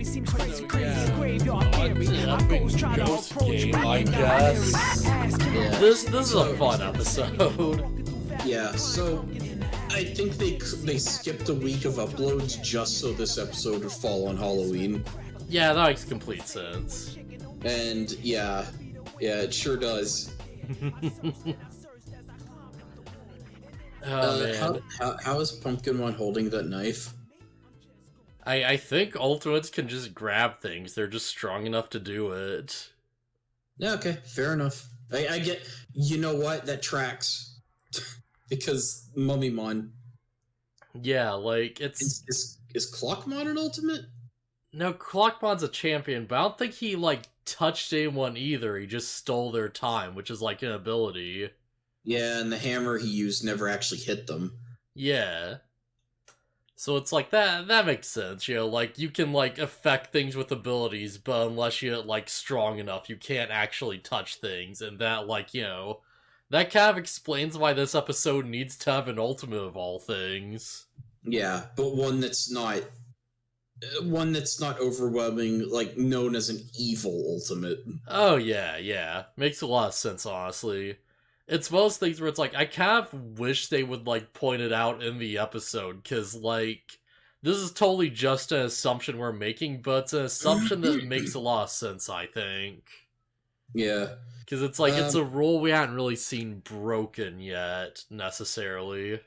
seems crazy, crazy, graveyard theory. I goes try to approach I guess. Yeah. This is a fun episode. Yeah, so I think they skipped a week of uploads just so this episode would fall on Halloween. Yeah, that makes complete sense. And yeah, it sure does. Man. How is Pumpkinmon holding that knife? I think Ultimates can just grab things. They're just strong enough to do it. Yeah, okay, fair enough. I get. You know what? That tracks. Because Mummymon. Yeah, like, it's... Is Clockmon an ultimate? No, Clockmon's a champion, but I don't think he, like, touched anyone either. He just stole their time, which is, like, an ability. Yeah, and the hammer he used never actually hit them. Yeah. So it's like, that makes sense, you know, like, you can, like, affect things with abilities, but unless you're, like, strong enough, you can't actually touch things, and that, like, you know, that kind of explains why this episode needs to have an ultimate of all things. Yeah, but one that's not overwhelming, like, known as an evil ultimate. Oh, yeah. Makes a lot of sense, honestly. It's most things where it's like, I kind of wish they would, like, point it out in the episode, because, like, this is totally just an assumption we're making, but it's an assumption that makes a lot of sense, I think. Yeah. Because it's like, it's a rule we haven't really seen broken yet, necessarily.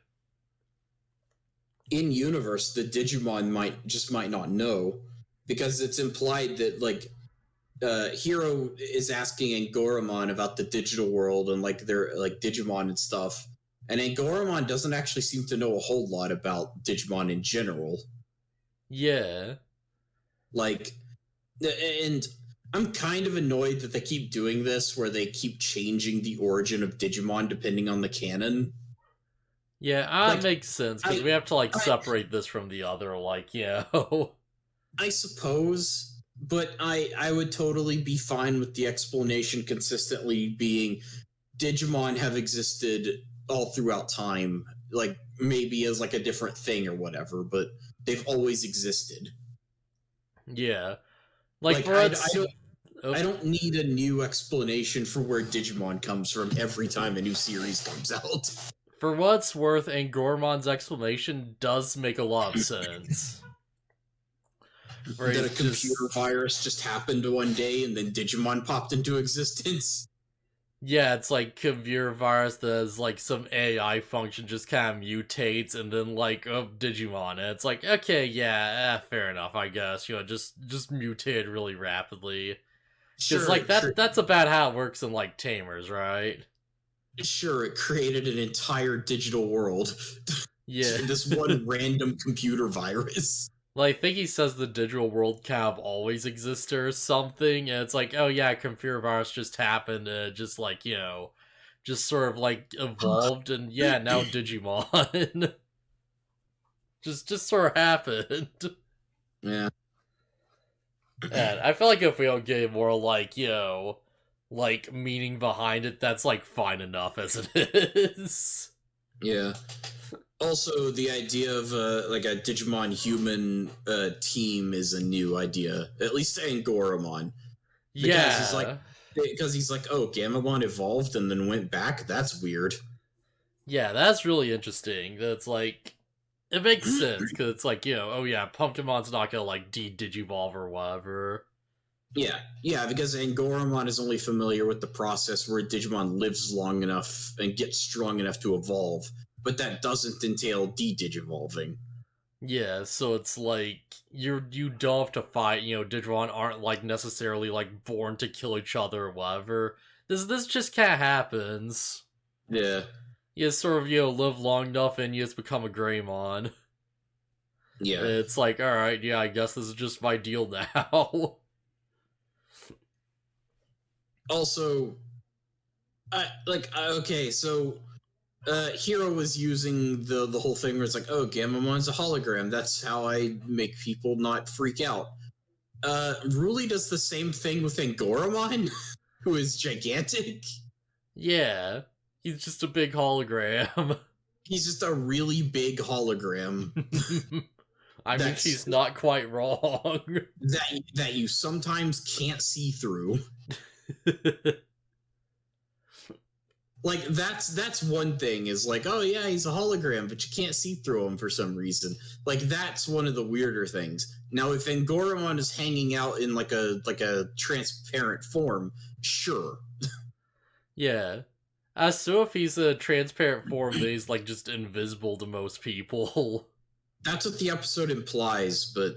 In universe, the Digimon might not know, because it's implied that, like, Hero is asking Angoramon about the digital world and, like, their, like, Digimon and stuff, and Angoramon doesn't actually seem to know a whole lot about Digimon in general. Yeah. Like, and I'm kind of annoyed that they keep doing this, where they keep changing the origin of Digimon depending on the canon. Yeah, that Like, makes sense, because we have to, like, separate this from the other, like, you know. I suppose, but I would totally be fine with the explanation consistently being Digimon have existed all throughout time, like, maybe as, like, a different thing or whatever, but they've always existed. Yeah. Like, for I don't need a new explanation for where Digimon comes from every time a new series comes out. For what it's worth, Angoramon's explanation does make a lot of sense. That a computer virus just happened one day and then Digimon popped into existence. Yeah, it's like computer virus that has, like, some AI function just kind of mutates and then, like, Digimon. And it's like, okay, yeah, fair enough, I guess. You know, just mutated really rapidly. Because, like, that's about how it works in, like, Tamers, right? Sure, it created an entire digital world. Yeah. This one random computer virus. Like, I think he says the digital world kind of always existed or something, and it's like, oh yeah, computer virus just happened, and it just, like, you know, just sort of, like, evolved, and yeah, now Digimon. just sort of happened. Yeah. And I feel like if we don't get more, like, you know, like, meaning behind it, that's, like, fine enough as it is. Yeah. Also, the idea of like a Digimon human team is a new idea, at least to Angoramon. Because he's like, oh, Gamamon evolved and then went back? That's weird. Yeah, that's really interesting. That's like, it makes sense, because it's like, you know, oh yeah, Pumpkinmon's not gonna, like, digivolve or whatever. Yeah, because Angoramon is only familiar with the process where Digimon lives long enough and gets strong enough to evolve. But that doesn't entail de-digivolving. Yeah, so it's like, you don't have to fight, you know, Digimon aren't, like, necessarily, like, born to kill each other or whatever. This just kinda happens. Yeah. You just sort of, you know, live long enough and you just become a Greymon. Yeah. It's like, alright, yeah, I guess this is just my deal now. Also, okay, so Hero was using the whole thing where it's like, oh, Gamamon's a hologram. That's how I make people not freak out. Ruli does the same thing with Angoramon, who is gigantic. Yeah, he's just a big hologram. He's just a really big hologram. I mean, she's not quite wrong. That you sometimes can't see through. Like, that's one thing, is like, oh yeah, he's a hologram, but you can't see through him for some reason. Like, that's one of the weirder things. Now, if Angoramon is hanging out in like a transparent form, sure. Yeah. So if he's a transparent form, then he's like just invisible to most people. That's what the episode implies, but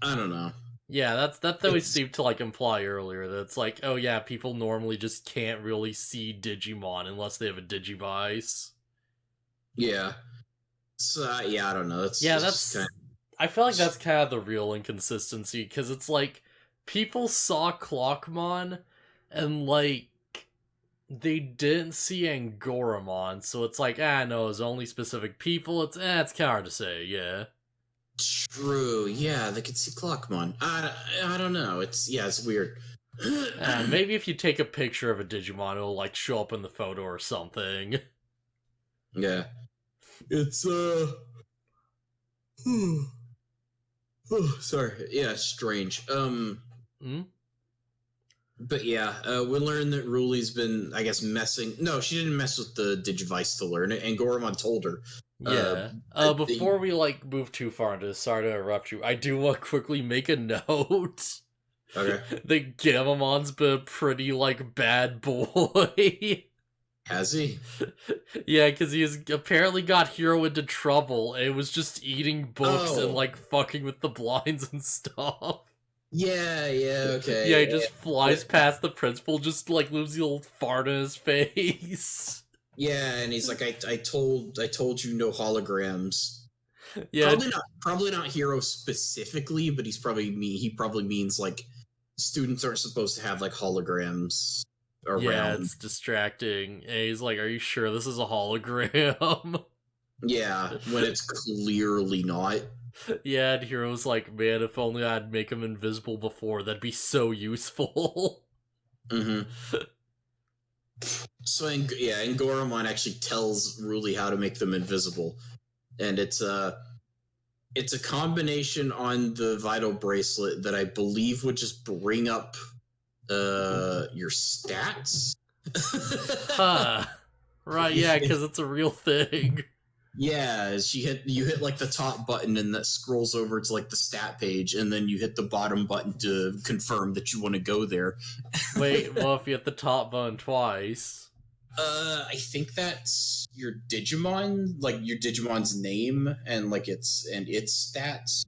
I don't know. Yeah, that always seemed to like imply earlier that it's like, oh yeah, people normally just can't really see Digimon unless they have a Digivice. Yeah. So yeah, I don't know. That's kind of... I feel like that's kind of the real inconsistency, because it's like people saw Clockmon and like they didn't see Angoramon, so it's like, no, it's only specific people. It's kind of hard to say, yeah. True, yeah, they could see Clockmon. I don't know. It's weird. Maybe if you take a picture of a Digimon, it'll like show up in the photo or something. Yeah, it's sorry, yeah, strange. But yeah, we learned that Ruli's been, I guess, messing. No, she didn't mess with the Digivice to learn it, and Goramon told her. Yeah. Before we like move too far into this, sorry to interrupt you, I do want to quickly make a note. Okay. That Gamamon's been a pretty like bad boy. Has he? Yeah, because he has apparently got Hero into trouble and was just eating books and like fucking with the blinds and stuff. Yeah, okay. Yeah, he just flies past the principal, just like leaves the old fart in his face. Yeah, and he's like, I told you no holograms. Yeah, probably not Hero specifically, but he probably means like students aren't supposed to have like holograms around. Yeah, it's distracting. And he's like, "Are you sure this is a hologram?" Yeah, when it's clearly not. Yeah, and Hero's like, "Man, if only I'd make him invisible before, that'd be so useful." So, Angoramon actually tells Ruli how to make them invisible, and it's a combination on the Vital Bracelet that I believe would just bring up your stats. Huh. Right, yeah, because it's a real thing. Yeah, you hit like the top button and that scrolls over to like the stat page, and then you hit the bottom button to confirm that you want to go there. Wait, well, if you hit the top button twice. I think that's your Digimon, like your Digimon's name and like its stats.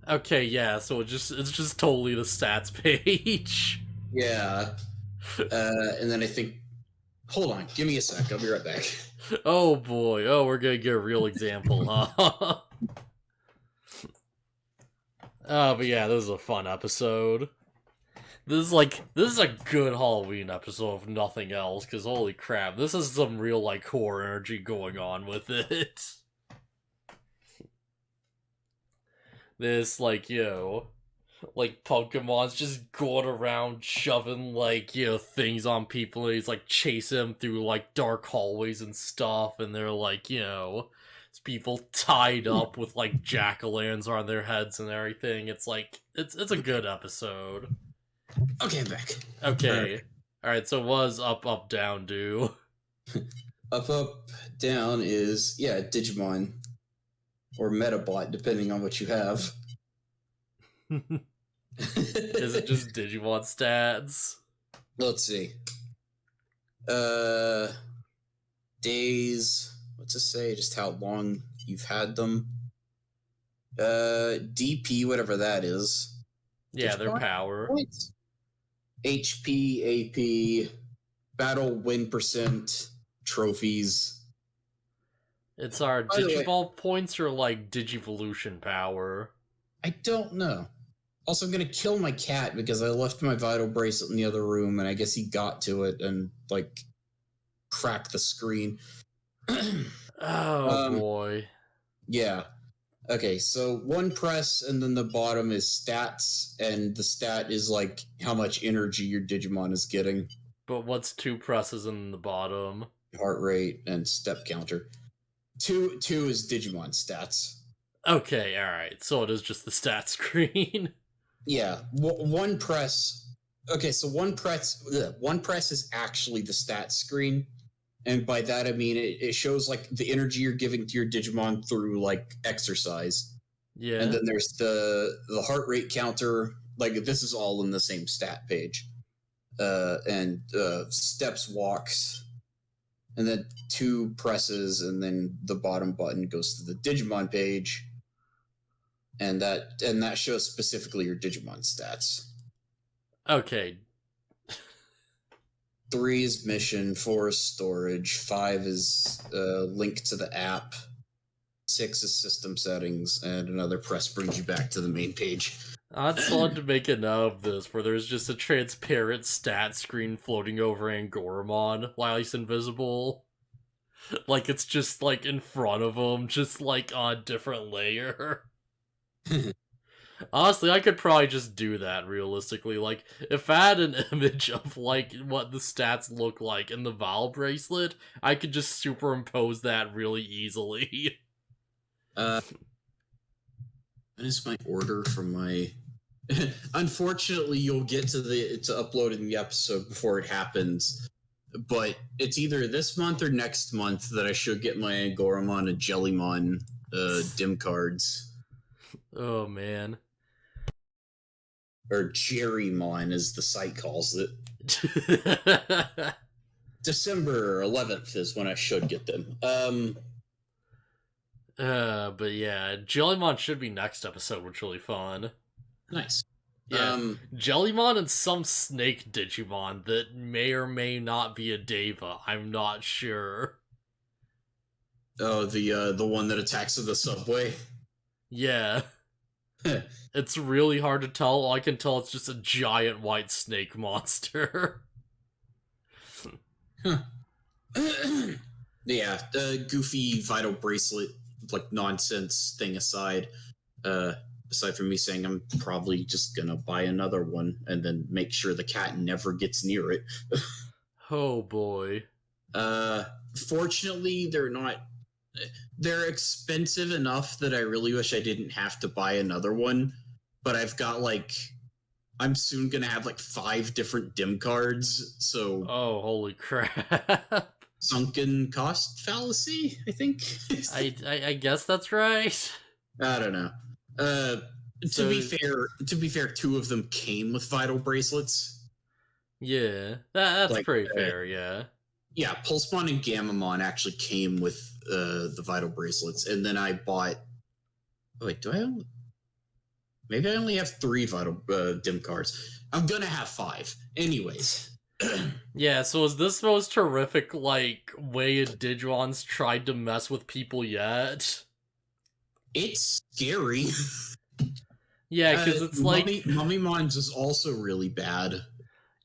Okay, yeah, so it's just totally the stats page. Yeah. And then I think, hold on, give me a sec, I'll be right back. Oh boy, we're gonna get a real example, huh? But yeah, this is a fun episode. This is a good Halloween episode if nothing else, because holy crap, this is some real like horror energy going on with it. This like, like Pumpkinmon's just going around shoving like, things on people, and he's like chasing them through like dark hallways and stuff, and they're like, it's people tied up with like jack-o'-lanterns on their heads and everything. It's like, it's a good episode. Okay, I'm back. Okay. Alright, so what does up, up, down do? Up, down is, Digimon. Or Metabot, depending on what you have. Is it just Digimon stats? Let's see. Days. What's it say? Just how long you've had them. DP, whatever that is. Yeah, their power. Points. HP, AP, battle win percent, trophies. It's our Digiball points or like Digivolution power? I don't know. Also, I'm gonna kill my cat because I left my Vital Bracelet in the other room, and I guess he got to it and like cracked the screen. Oh boy. Yeah. Okay, so one press, and then the bottom is stats, and the stat is like how much energy your Digimon is getting. But what's two presses in the bottom? Heart rate and step counter. Two is Digimon stats. Okay, alright, so it is just the stat screen. Yeah, one press. Okay, so one press is actually the stat screen, and by that I mean it shows like the energy you're giving to your Digimon through like exercise, Yeah. and then there's the heart rate counter. Like this is all in the same stat page, and steps, walks, and then 2 presses, and then the bottom button goes to the Digimon page, and that shows specifically your Digimon stats. Okay. 3 is mission, 4 is storage, 5 is link to the app, 6 is system settings, and another press brings you back to the main page. I'd love to make a note of this, where there's just a transparent stat screen floating over Angoramon while he's invisible. Like, it's just, like, in front of him, just, like, on a different layer. Honestly, I could probably just do that, realistically. Like, if I had an image of, like, what the stats look like in the Val bracelet, I could just superimpose that really easily. That is my order from my... Unfortunately, you'll get to uploading the episode before it happens, but it's either this month or next month that I should get my Angoramon and Jellymon dim cards. Oh, man. Or Jerrymon, as the site calls it. December 11th is when I should get them. But yeah, Jellymon should be next episode, which is really fun. Nice. Yeah, Jellymon and some snake Digimon that may or may not be a Deva. I'm not sure. Oh, the one that attacks in the subway? Yeah. It's really hard to tell. All I can tell it's just a giant white snake monster. Yeah, goofy vital bracelet, like, nonsense thing aside, aside from me saying I'm probably just gonna buy another one and then make sure the cat never gets near it. Oh boy. Fortunately, they're expensive enough that I really wish I didn't have to buy another one, but I've got, like, I'm soon gonna have like 5 different dim cards, so... Oh, holy crap. Sunken cost fallacy, I think? I guess that's right. I don't know. To be fair, 2 of them came with vital bracelets. Yeah, that's Like, pretty fair, yeah. Yeah, Pulsemon and Gamamon actually came with the vital bracelets, and then I bought... Oh, wait, maybe I only have 3 vital dim cards. I'm gonna have 5. Anyways. Yeah, so is this the most horrific, like, way Digimon's tried to mess with people yet? It's scary. Yeah, because it's like... Mummymon's is also really bad.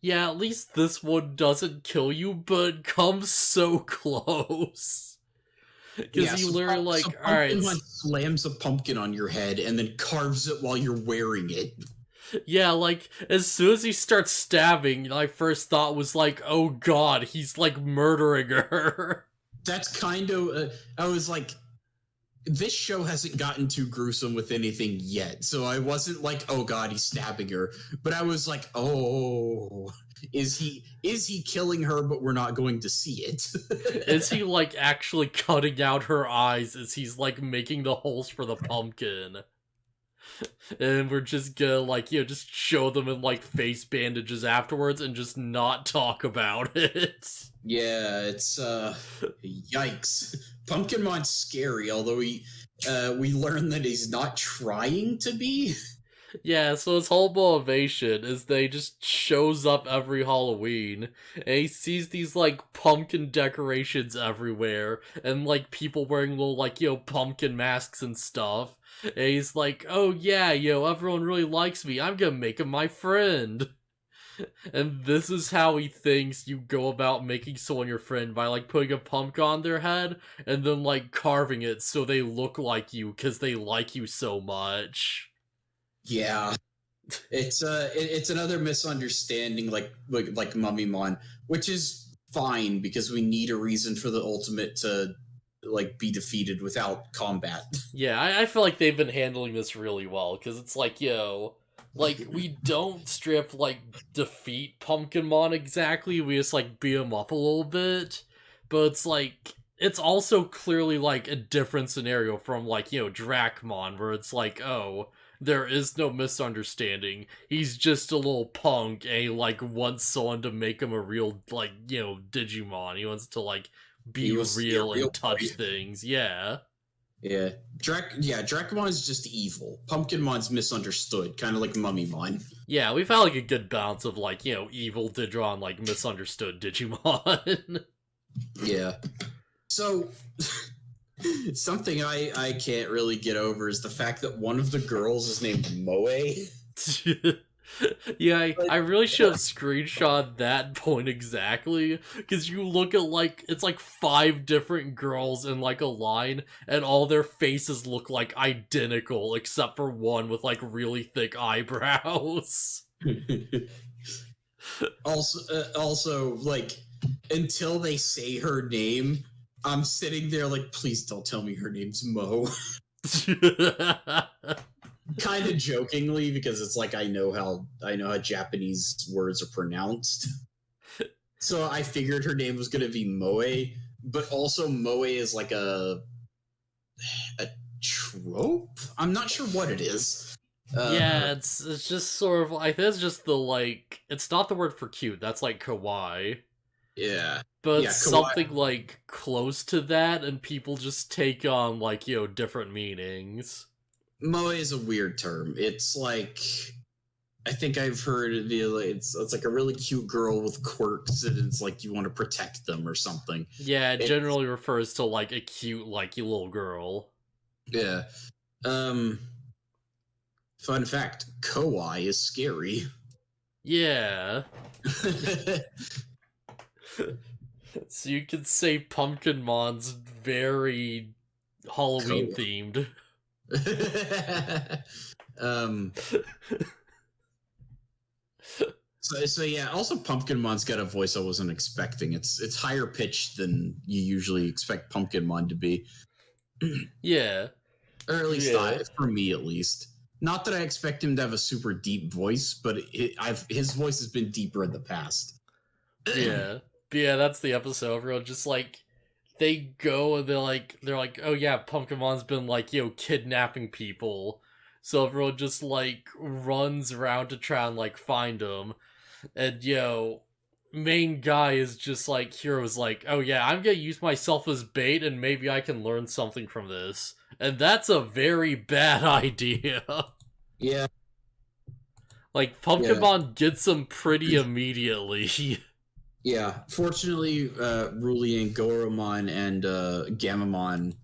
Yeah, at least this one doesn't kill you, but comes so close. Because you literally, like, alright... Pumpkinmon slams a pumpkin on your head and then carves it while you're wearing it. Yeah, like, as soon as he starts stabbing, my first thought was like, oh god, he's, like, murdering her. That's kind of... I was like... This show hasn't gotten too gruesome with anything yet, so I wasn't like, oh god, he's stabbing her. But I was like, oh... Is he killing her, but we're not going to see it? Is he, like, actually cutting out her eyes as he's, like, making the holes for the pumpkin? And we're just gonna, like, you know, just show them in, like, face bandages afterwards and just not talk about it. Yeah, it's, yikes. Pumpkinmon's scary, although we learn that he's not trying to be. Yeah, so his whole motivation is that he just shows up every Halloween, and he sees these, like, pumpkin decorations everywhere, and, like, people wearing little, like, you know, pumpkin masks and stuff, and he's like, oh yeah, everyone really likes me, I'm gonna make him my friend. And this is how he thinks you go about making someone your friend, by, like, putting a pumpkin on their head, and then, like, carving it so they look like you, because they like you so much. Yeah, it's another misunderstanding, like Mummymon, which is fine because we need a reason for the ultimate to like be defeated without combat. Yeah, I feel like they've been handling this really well, because it's like, yo, like, we don't strip, like, defeat Pumpkinmon exactly, we just, like, beat him up a little bit, but it's like, it's also clearly, like, a different scenario from, like, you know, Dracmon, where it's like, oh, there is no misunderstanding, he's just a little punk, and he, like, wants someone to make him a real, like, you know, Digimon, he wants to, like, be real and touch things, yeah. Yeah, Dracmon is just evil. Pumpkinmon's misunderstood, kind of like Mummymon. Yeah, we've had like a good balance of like, you know, evil Digimon, like misunderstood Digimon. Yeah. So, something I can't really get over is the fact that one of the girls is named Moe. Yeah, I really should have screenshot that point exactly, because you look at like, it's like 5 different girls in like a line, and all their faces look like identical, except for one with like really thick eyebrows. Also, like, until they say her name, I'm sitting there like, please don't tell me her name's Mo. Kind of jokingly, because it's like I know how Japanese words are pronounced. So I figured her name was going to be Moe, but also Moe is like a trope? I'm not sure what it is. Yeah, it's just sort of, I think it's just the, like, it's not the word for cute, that's like kawaii. Yeah. But Yeah, something, like, close to that, and people just take on, like, you know, different meanings. Moe is a weird term. It's like, I think I've heard it be like, it's like a really cute girl with quirks, and it's like you want to protect them or something. Yeah, it generally refers to, like, a cute, like, little girl. Yeah. Fun fact, kawaii is scary. Yeah. So you could say Pumpkinmon's very Halloween themed. So yeah, also Pumpkinmon's got a voice I wasn't expecting. It's higher pitched than you usually expect Pumpkinmon to be. Yeah. Or at least for me at least. Not that I expect him to have a super deep voice, but his voice has been deeper in the past. Yeah. But yeah, that's the episode. Everyone just like, they go and they're like, oh yeah, Pumpkinmon's been like, you know, kidnapping people. So everyone just like runs around to try and like find him. And yo, main guy is just like, Hero's like, oh yeah, I'm gonna use myself as bait and maybe I can learn something from this. And that's a very bad idea. Yeah. Like, Pumpkinmon gets him pretty immediately. Yeah. Fortunately, Ruli and Goromon and Gamamon,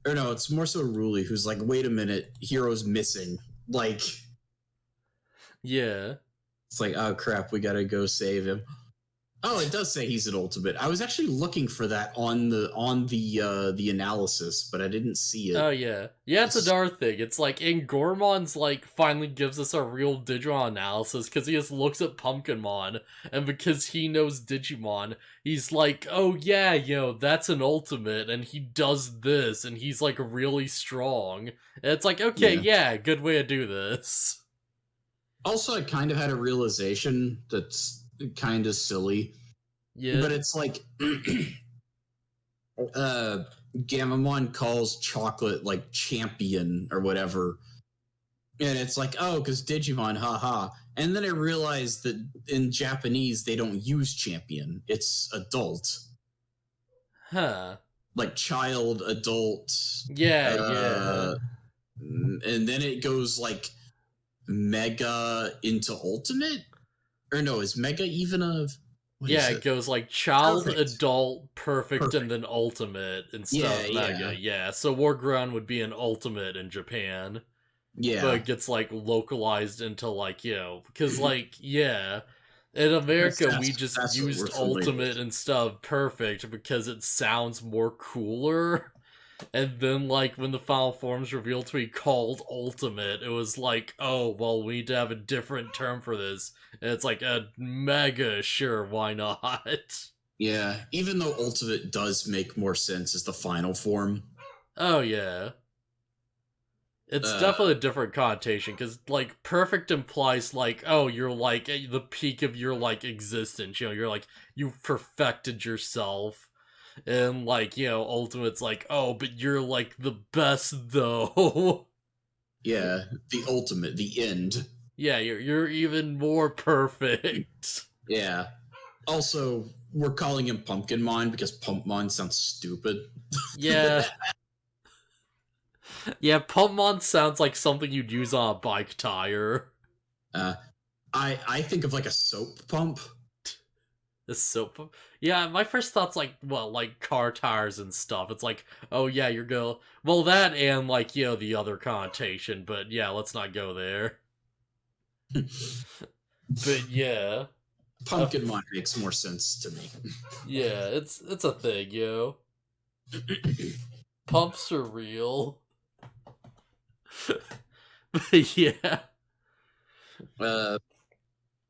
or no, it's more so Ruli who's like, wait a minute, Hero's missing. Like, yeah. It's like, oh crap, we gotta go save him. Oh, it does say he's an ultimate. I was actually looking for that on the analysis, but I didn't see it. Oh yeah. Yeah, it's another thing. It's like, Goremon's like finally gives us a real Digimon analysis because he just looks at Pumpkinmon, and because he knows Digimon, he's like, oh yeah, you know, that's an ultimate, and he does this, and he's like really strong. And it's like, okay, yeah, good way to do this. Also, I kind of had a realization that's kind of silly. Yeah. But it's like Gamamon calls chocolate like champion or whatever. And it's like, oh, because Digimon, haha. And then I realized that in Japanese they don't use champion. It's adult. Huh. Like child, adult. Yeah. And then it goes like Mega into Ultimate? Or no, is Mega even a... it goes like child, adult, perfect, and then ultimate instead of Mega. Yeah, so Warground would be an ultimate in Japan. Yeah. But it gets like localized into like, you know, because like, yeah, in America we just used ultimate instead of perfect because it sounds more cooler. And then, like, when the final form's revealed to be called Ultimate, it was like, oh, well, we need to have a different term for this. And it's like, Mega, sure, why not? Yeah, even though Ultimate does make more sense as the final form. Oh yeah. It's definitely a different connotation, because, like, perfect implies, like, oh, you're, like, at the peak of your, like, existence, you know, you're, like, you've perfected yourself, and, like, you know, Ultimate's like, oh, but you're, like, the best, though. Yeah, the ultimate, the end. Yeah, you're even more perfect. Yeah. Also, we're calling him Pumpkinmon because Pumpmon sounds stupid. Yeah. Yeah, Pumpmon sounds like something you'd use on a bike tire. I think of like a soap pump. The soap. Yeah, my first thought's like, well, like car tires and stuff. It's like, oh yeah, you're go. Well, that and like, you know, the other connotation, but yeah, let's not go there. But yeah. Pumpkinmon makes more sense to me. Yeah, it's a thing, yo. Pumps are real. But yeah.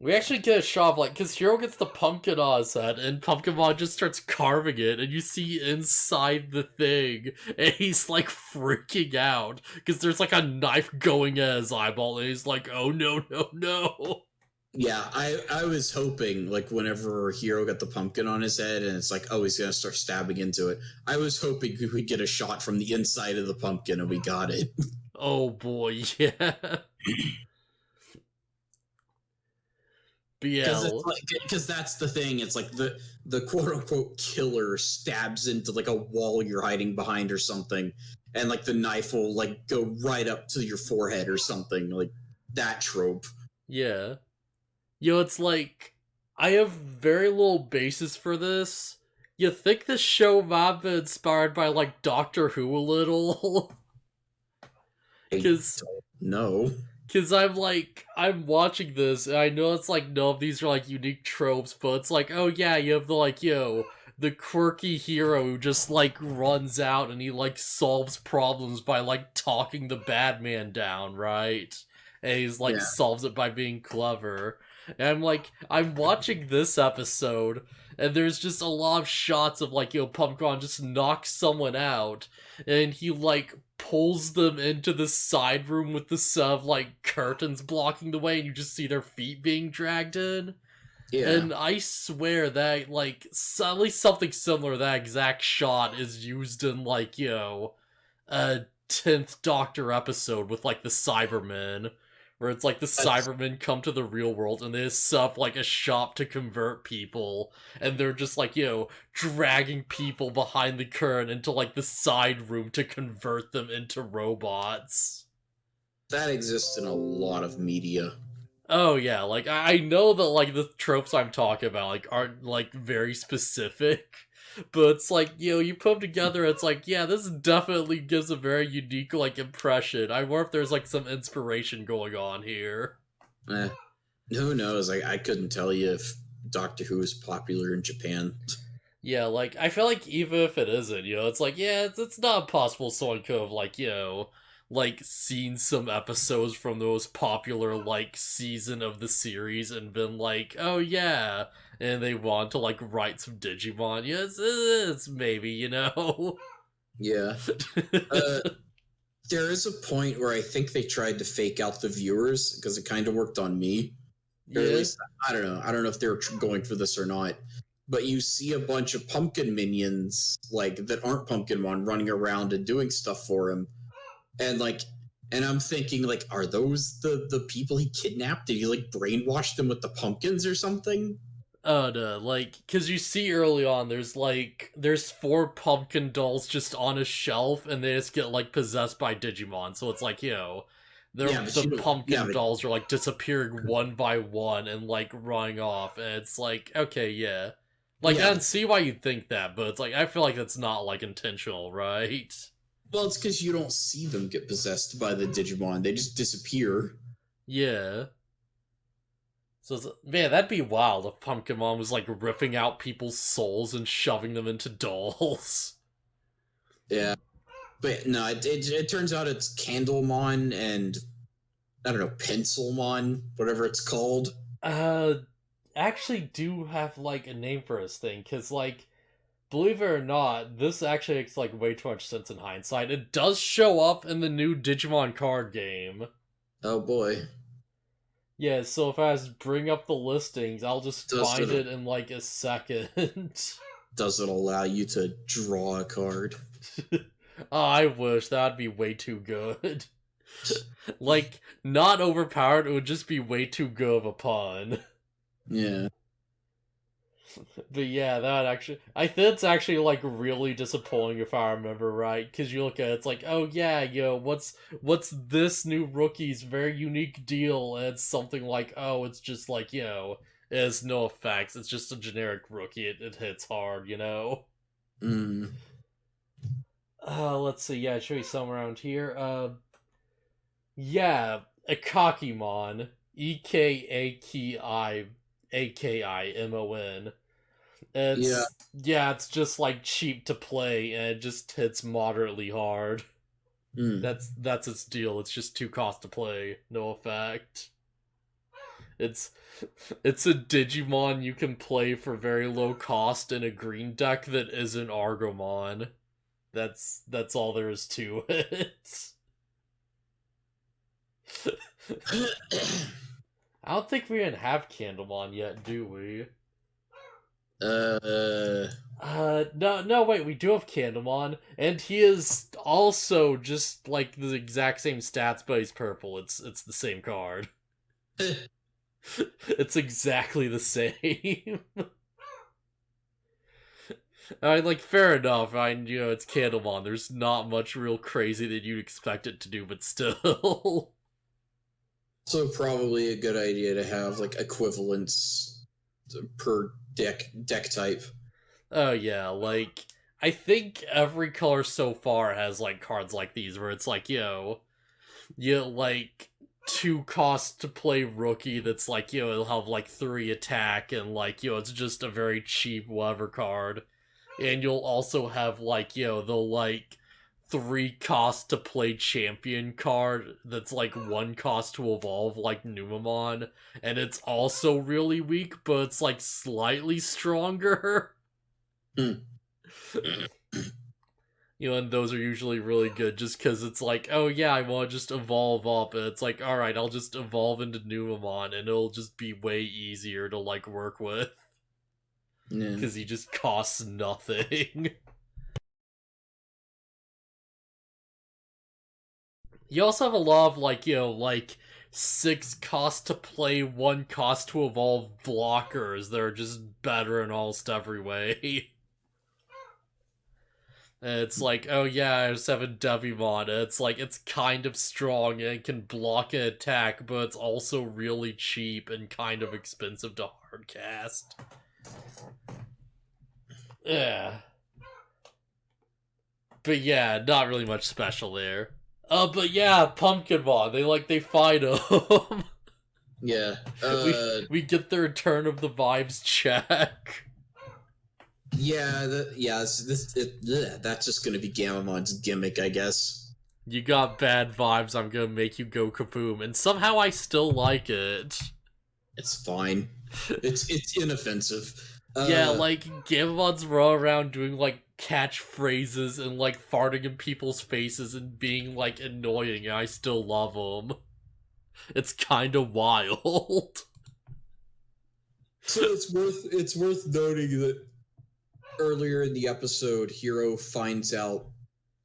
We actually get a shot of, like, because Hero gets the pumpkin on his head, and Pumpkinmon just starts carving it, and you see inside the thing, and he's, like, freaking out, because there's, like, a knife going at his eyeball, and he's like, oh, no, no, no. Yeah, I was hoping, like, whenever Hero got the pumpkin on his head, and it's like, oh, he's gonna start stabbing into it, I was hoping we'd get a shot from the inside of the pumpkin, and we got it. Oh, boy, yeah. Because that's the thing. It's like the quote unquote killer stabs into like a wall you're hiding behind or something, and like the knife will like go right up to your forehead or something, like that trope. Yeah. Yo, it's like, I have very little basis for this. You think this show might have been inspired by, like, Doctor Who a little? Because no. Because I'm watching this, and I know it's like, no, these are like unique tropes, but it's like, oh yeah, you have the, like, the quirky hero who just, like, runs out and he, like, solves problems by, like, talking the bad man down, right? And he's, like, solves it by being clever. And I'm watching this episode, and there's just a lot of shots of, like, Pumpkin just knocks someone out, and he, like, pulls them into the side room with the set of, like, curtains blocking the way, and you just see their feet being dragged in. Yeah. And I swear that, like, at least something similar, that exact shot is used in, like, a 10th Doctor episode with, like, the Cybermen, where it's like the Cybermen come to the real world and they set up like a shop to convert people, and they're just like, dragging people behind the curtain into like the side room to convert them into robots. That exists in a lot of media. Oh yeah, like I know that like the tropes I'm talking about like aren't like very specific, but it's like, you put them together, it's like, yeah, this definitely gives a very unique, like, impression. I wonder if there's, like, some inspiration going on here. Who knows? I couldn't tell you if Doctor Who is popular in Japan. Yeah, like, I feel like even if it isn't, it's like, yeah, it's not possible someone could have, like, like, seen some episodes from the most popular, like, season of the series and been like, oh, yeah, and they want to, like, write some Digimon. Yes, it's maybe, Yeah. There is a point where I think they tried to fake out the viewers, because it kind of worked on me. Yeah. Or at least, I don't know. I don't know if they're going for this or not. But you see a bunch of pumpkin minions, like, that aren't Pumpkinmon running around and doing stuff for him. And I'm thinking, like, are those the people he kidnapped? Did he, like, brainwash them with the pumpkins or something? Oh, no, like, because you see early on, there's 4 pumpkin dolls just on a shelf, and they just get, like, possessed by Digimon, so it's like, the pumpkin dolls are, like, disappearing one by one and, like, running off, and it's like, okay, yeah. Like, I don't see why you'd think that, but it's like, I feel like that's not, like, intentional, right? Well, it's because you don't see them get possessed by the Digimon. They just disappear. Yeah. So, man, that'd be wild if Pumpkinmon was, like, ripping out people's souls and shoving them into dolls. Yeah. But, no, it turns out it's Candlemon and, I don't know, Pencilmon, whatever it's called. actually do have, like, a name for this thing, because, like, believe it or not, this actually makes, like, way too much sense in hindsight. It does show up in the new Digimon card game. Oh boy. Yeah, so if I just bring up the listings, I'll just Does find it- it in, like, a second. Does it allow you to draw a card? Oh, I wish. That'd be way too good. Like, not overpowered, it would just be way too good of a pun. Yeah. But yeah, that actually... I think it's actually, like, really disappointing if I remember right, because you look at it, it's like, oh yeah, yo, what's this new rookie's very unique deal? And it's something like, oh, it's just like, you know, it has no effects, it's just a generic rookie, it hits hard, you know? Mm. Let's see, yeah, show you some around here. Yeah, Akakimon. Ekakimon. It's just like cheap to play and it just hits moderately hard. Mm. That's its deal. It's just too cost to play, no effect. It's a Digimon you can play for very low cost in a green deck that isn't Argomon. That's all there is to it. I don't think we even have Candlemon yet, do we? No, wait, we do have Candlemon, and he is also just like the exact same stats, but he's purple. It's the same card. It's exactly the same. I mean, like, fair enough. It's Candlemon. There's not much real crazy that you'd expect it to do, but still. So probably a good idea to have like equivalents per deck type. Oh yeah, like I think every color so far has like cards like these where it's like, you like 2 cost to play rookie that's like, it'll have like 3 attack and like, it's just a very cheap whatever card. And you'll also have like, the like 3 cost to play champion card that's like 1 cost to evolve like Numamon, and it's also really weak, but it's like slightly stronger. Mm. And those are usually really good just because it's like, oh yeah, I want to just evolve up, and it's like, alright, I'll just evolve into Numamon, and it'll just be way easier to like work with. Because he just costs nothing. You also have a lot of, like, like 6 cost to play, 1 cost to evolve blockers that are just better in almost every way. And it's like, oh yeah, I just have a Devimon. It's like, it's kind of strong and it can block an attack, but it's also really cheap and kind of expensive to hardcast. Yeah. But yeah, not really much special there. But yeah, Pumpkinmon, they fight him. Yeah. We get the return of the vibes check. Yeah, that's just gonna be Gamamon's gimmick, I guess. You got bad vibes, I'm gonna make you go kaboom, and somehow I still like it. It's fine. It's inoffensive. Yeah, like, Gamamon's run around doing, like, catchphrases and, like, farting in people's faces and being, like, annoying, and I still love him. It's kinda wild. So it's worth noting that earlier in the episode, Hero finds out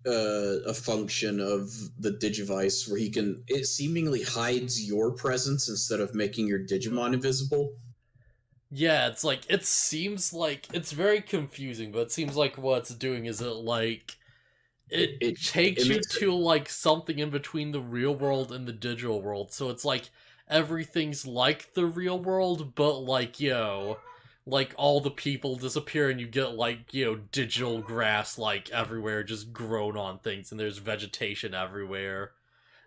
a function of the Digivice where it seemingly hides your presence instead of making your Digimon invisible. Yeah, it's like, it seems like, it's very confusing, but it seems like what it's doing is it takes you to, like, something in between the real world and the digital world, so it's like, everything's like the real world, but, like, like, all the people disappear and you get, like, digital grass, like, everywhere, just grown on things, and there's vegetation everywhere.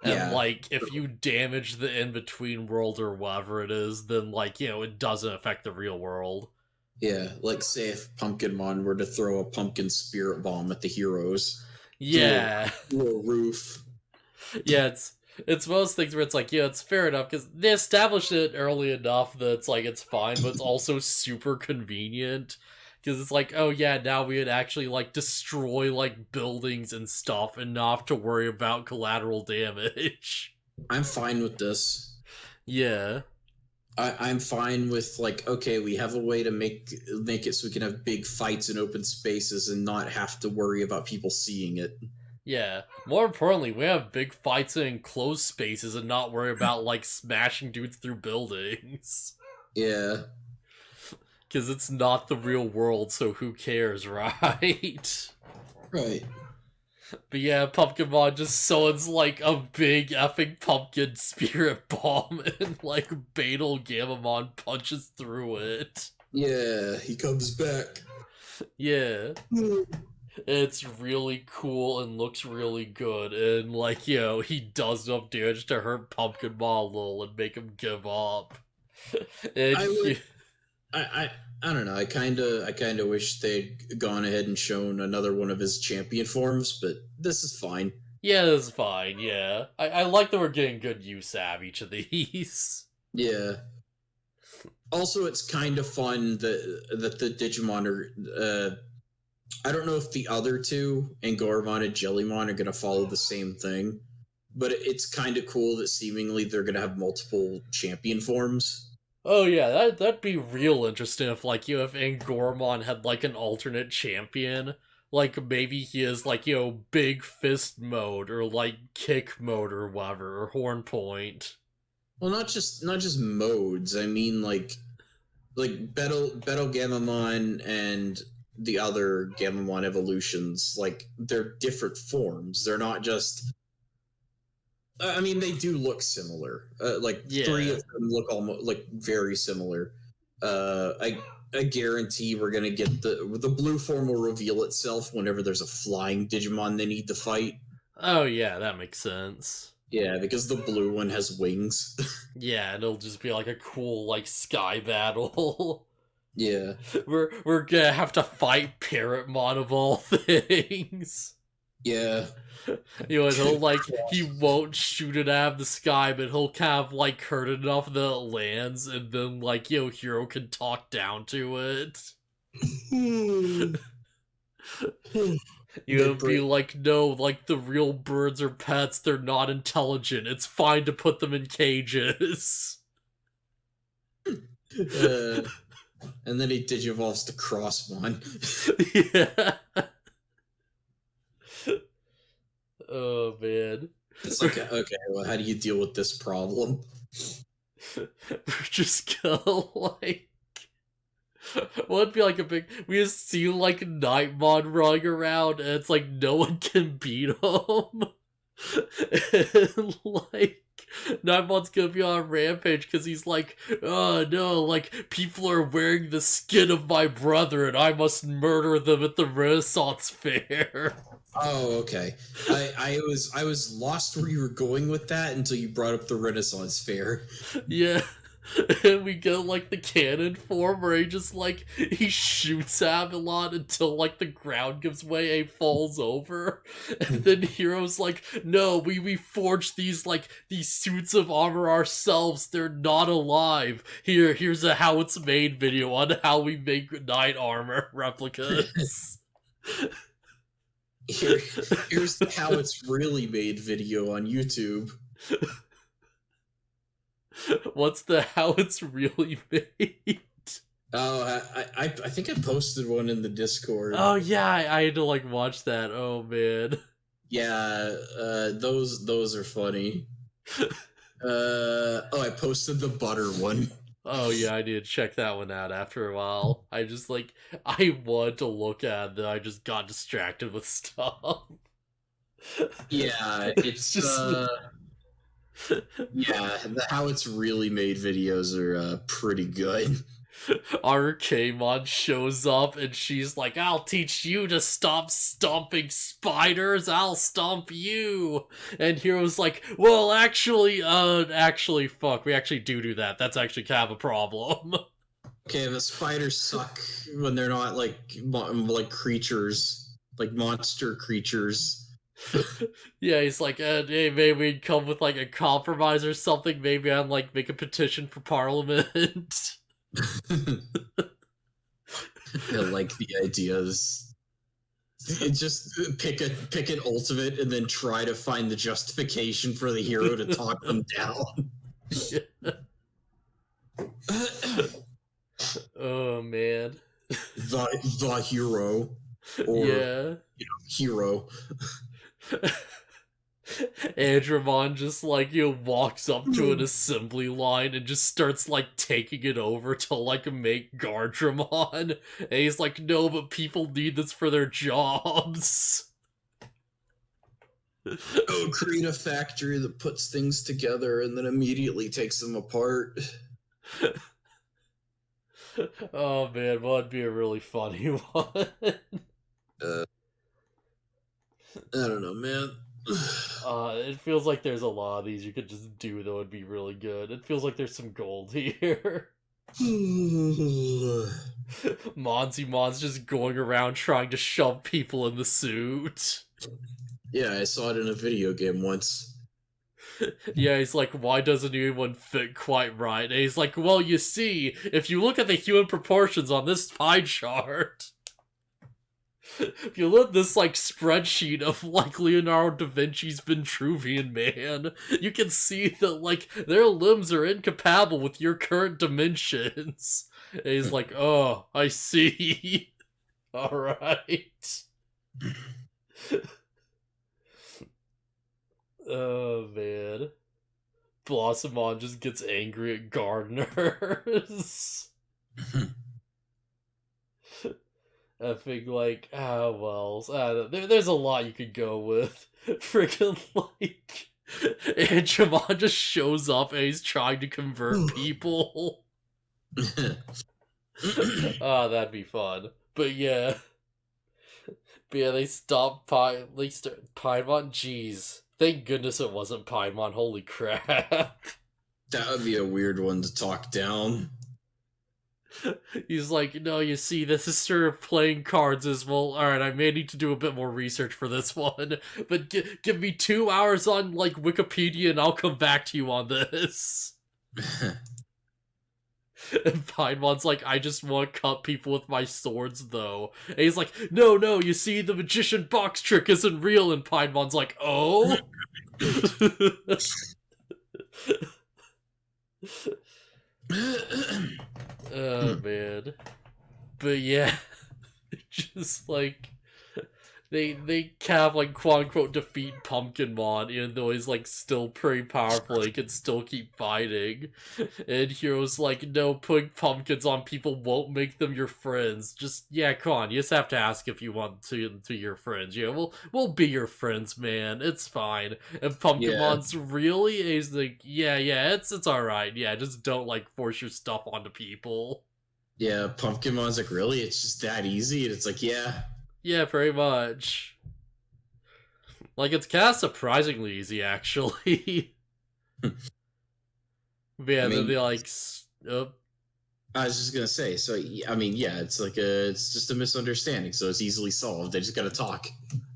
And, like, if you damage the in-between world or whatever it is, then, like, it doesn't affect the real world. Yeah, like, say if Pumpkinmon were to throw a pumpkin spirit bomb at the heroes. Yeah. Through a roof. Yeah, It's most things where it's like, yeah, it's fair enough, because they established it early enough that it's like, it's fine, but it's also super convenient. Because it's like, oh yeah, now we would actually, like, destroy, like, buildings and stuff and not have to worry about collateral damage. I'm fine with this. Yeah. I'm fine with, like, okay, we have a way to make it so we can have big fights in open spaces and not have to worry about people seeing it. Yeah. More importantly, we have big fights in enclosed spaces and not worry about, like, smashing dudes through buildings. Yeah. Because it's not the real world, so who cares, right? Right. But yeah, Pumpkinmon just summons, like, a big effing pumpkin spirit bomb, and, like, Beetle Gamamon punches through it. Yeah, he comes back. Yeah. It's really cool and looks really good, and, like, you know, he does enough damage to hurt Pumpkinmon a little and make him give up. And I don't know. I kind of wish they'd gone ahead and shown another one of his champion forms, but this is fine. yeah, that's fine, yeah. I like that we're getting good use out of each of these. Yeah. Also, it's kind of fun that the Digimon are... I don't know if the other two, Angoramon and Jellymon, are going to follow the same thing, but it's kind of cool that seemingly they're going to have multiple champion forms. Oh yeah, that'd be real interesting if, like, you know, if Angoramon had, like, an alternate champion. Like, maybe he is, like, you know, big fist mode, or, like, kick mode, or whatever, or horn point. Well, not just modes. I mean, like Battle Gamamon and the other Gamamon evolutions. Like, they're different forms. They're not just... I mean, they do look similar. Yeah. 3 of them look almost like very similar. I guarantee we're gonna get the blue form will reveal itself whenever there's a flying Digimon they need to fight. Oh yeah, that makes sense. Yeah, because the blue one has wings. Yeah, it'll just be like a cool, like, sky battle. Yeah. We're gonna have to fight Parrotmon of all things. Yeah. You know, and he'll, like, he won't shoot it out of the sky, but he'll kind of, like, hurt it enough that it lands, and then, like, you know, Hero can talk down to it. You know, be like, no, like, the real birds are pets, they're not intelligent, it's fine to put them in cages. And then he digivolves to Crossmon. Yeah. Oh, man. It's like, okay, well, how do you deal with this problem? We're just gonna, like... Well, it'd be like a big... We just see, like, Nightmon running around, and it's like, no one can beat him. And, like, Nightmon's gonna be on a rampage, because he's like, oh, no, like, people are wearing the skin of my brother, and I must murder them at the Renaissance Fair. Oh, okay. I was lost where you were going with that until you brought up the Renaissance Fair. Yeah. And we get, like, the cannon form where he just, like, he shoots Avalon until, like, the ground gives way and he falls over. And then Hero's like, no, we forged these, like, these suits of armor ourselves. They're not alive. Here's a how it's made video on how we make knight armor replicas. Here's the how it's really made video on YouTube. What's the how it's really made? Oh, I think I posted one in the Discord. Oh yeah, I had to, like, watch that. Oh man. Yeah, those are funny. I posted the butter one. Oh yeah, I need to check that one out after a while. I just, like, I wanted to look at it, then I just got distracted with stuff. Yeah, it's yeah, the how it's really made videos are pretty good. Arcaemon shows up and she's like, I'll teach you to stop stomping spiders, I'll stomp you. And Hero's like, well, actually, fuck, we actually do that. That's actually kind of a problem. Okay, the spiders suck when they're not, like creatures, like monster creatures. Yeah, he's like, hey, maybe we'd come with like a compromise or something. Maybe I'd like make a petition for Parliament. I like the ideas. Just pick an ultimate and then try to find the justification for the hero to talk them down. Yeah. Oh man. The hero. Or Yeah. Hero. Andromon just like walks up to an assembly line and just starts like taking it over to like make Gardramon. And he's like, no, but people need this for their jobs. Oh, create a factory that puts things together and then immediately takes them apart. Oh man, well, that'd be a really funny one. I don't know, man. It feels like there's a lot of these you could just do that would be really good. It feels like there's some gold here. Mon's just going around trying to shove people in the suit. Yeah, I saw it in a video game once. Yeah, he's like, why doesn't anyone fit quite right? And he's like, well, you see, if you look at the human proportions on this pie chart, if you look at this, like, spreadsheet of, like, Leonardo da Vinci's Vitruvian Man, you can see that, like, their limbs are incompatible with your current dimensions. And he's like, oh, I see. Alright. Oh, man. Blossomon just gets angry at gardeners. I think, like, well, there's a lot you could go with. Freaking, like, Andromon just shows up and he's trying to convert people. Oh, that'd be fun. But yeah. They start Paimon, jeez. Thank goodness it wasn't Paimon, holy crap. That would be a weird one to talk down. He's like, no, you see, this is sort of playing cards as well. Alright, I may need to do a bit more research for this one. But give me 2 hours on, like, Wikipedia and I'll come back to you on this. And Paimon's like, I just want to cut people with my swords, though. And he's like, no, you see, the magician box trick isn't real. And Paimon's like, oh? Oh, man. But yeah, just like, they kind of like quote-unquote defeat Pumpkinmon, even though he's like still pretty powerful, he can still keep fighting. And Hero's like, no, putting pumpkins on people won't make them your friends. Just, yeah, come on, you just have to ask if you want to your friends. Yeah, we'll be your friends, man, it's fine. And Pumpkinmon's really, he's like, yeah, it's alright, yeah, just don't like force your stuff onto people. Yeah, Pumpkinmon's like, really? It's just that easy? And it's like, yeah. Yeah, very much. Like, it's kind of surprisingly easy, actually. But yeah, then they like... I was just gonna say, so, I mean, yeah, it's like it's just a misunderstanding, so it's easily solved. They just gotta talk.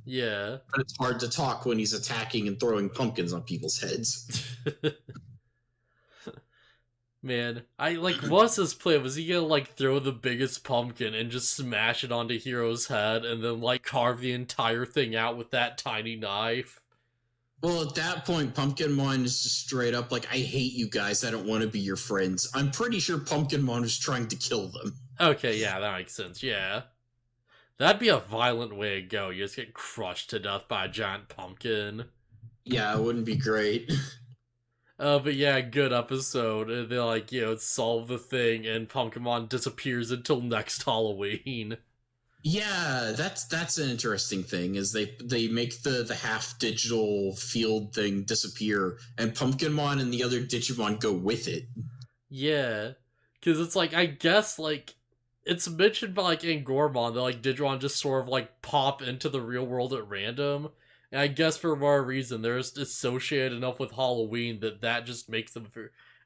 Yeah. But it's hard to talk when he's attacking and throwing pumpkins on people's heads. Man, what's his plan? Was he gonna, like, throw the biggest pumpkin and just smash it onto Hero's head and then, like, carve the entire thing out with that tiny knife? Well, at that point, Pumpkinmon is just straight up like, I hate you guys, I don't want to be your friends. I'm pretty sure Pumpkinmon was trying to kill them. Okay, yeah, that makes sense, yeah. That'd be a violent way to go. You just get crushed to death by a giant pumpkin. Yeah, it wouldn't be great. But yeah, good episode. And they're like, solve the thing, and Pumpkinmon disappears until next Halloween. Yeah, that's an interesting thing, is they make the half-digital field thing disappear, and Pumpkinmon and the other Digimon go with it. Yeah. Because it's like, I guess, like, it's mentioned by, like, Angormon that, like, Digimon just sort of, like, pop into the real world at random. And I guess for whatever reason, they're just associated enough with Halloween that just makes them...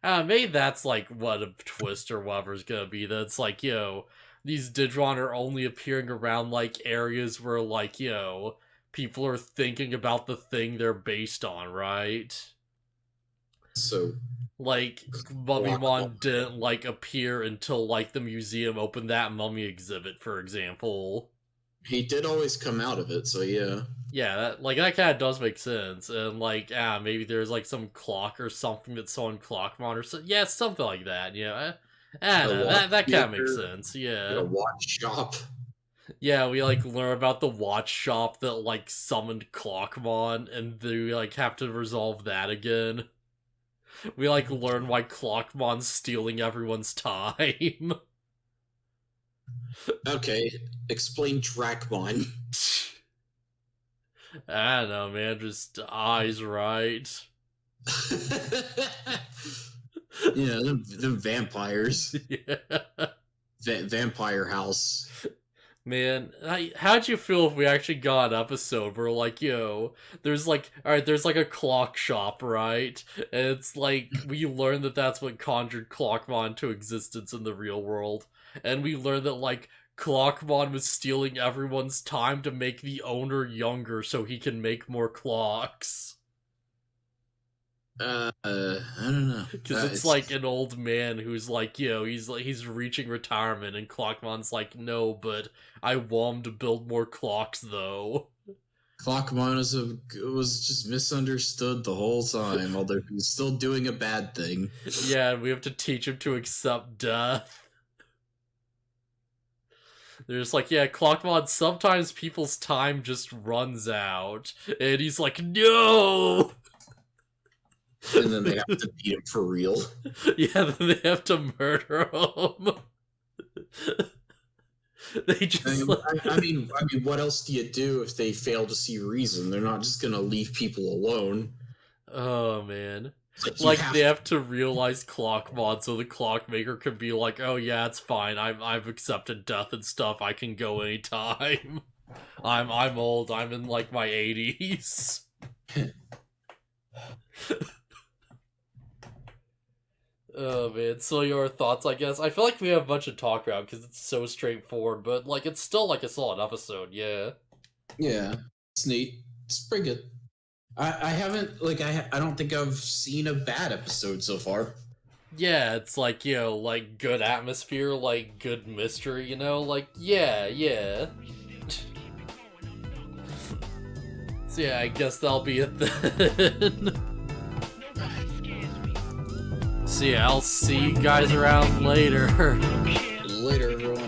maybe that's, like, what a twist or whatever is gonna be. That it's like, these Digimon are only appearing around, like, areas where, like, people are thinking about the thing they're based on, right? So, Like, Mummymon didn't, like, appear until, like, the museum opened that mummy exhibit, for example. he did always come out of it, so yeah. Yeah, that kind of does make sense. And, like, maybe there's, like, some clock or something that's on Clockmon or so. Yeah, something like that, you know? That kind of makes sense, yeah. A watch shop. Yeah, we, like, learn about the watch shop that, like, summoned Clockmon, and we, like, have to resolve that again. We, like, learn why Clockmon's stealing everyone's time. Okay, explain Dracmon. I don't know, man, just eyes right. Yeah, them vampires. Yeah. Vampire house. Man, how'd you feel if we actually got an episode where, like, there's, like, alright, there's, like, a clock shop, right? And it's, like, we learn that that's what conjured Clockmon to existence in the real world. And we learn that, like, Clockmon was stealing everyone's time to make the owner younger so he can make more clocks. I don't know. Because it's like an old man who's like, he's reaching retirement, and Clockmon's like, no, but I want him to build more clocks, though. Clockmon was just misunderstood the whole time, although he's still doing a bad thing. Yeah, and we have to teach him to accept death. They're just like, yeah, Clockmon, sometimes people's time just runs out. And he's like, no! And then they have to beat him for real. Yeah, then they have to murder him. They just. I mean, what else do you do if they fail to see reason? They're not just gonna leave people alone. Oh man, like they have to realize Clockmon, so the clockmaker can be like, "Oh yeah, it's fine. I've accepted death and stuff. I can go anytime. I'm old. I'm in like my 80s." Oh man, so your thoughts, I guess. I feel like we have a bunch to talk about because it's so straightforward, but like it's still like a solid episode, yeah. Yeah, it's neat. It's pretty good. I haven't I don't think I've seen a bad episode so far. Yeah, it's like, like good atmosphere, like good mystery, like yeah. So yeah, I guess that'll be it then. So yeah, I'll see you guys around later. Later, everyone.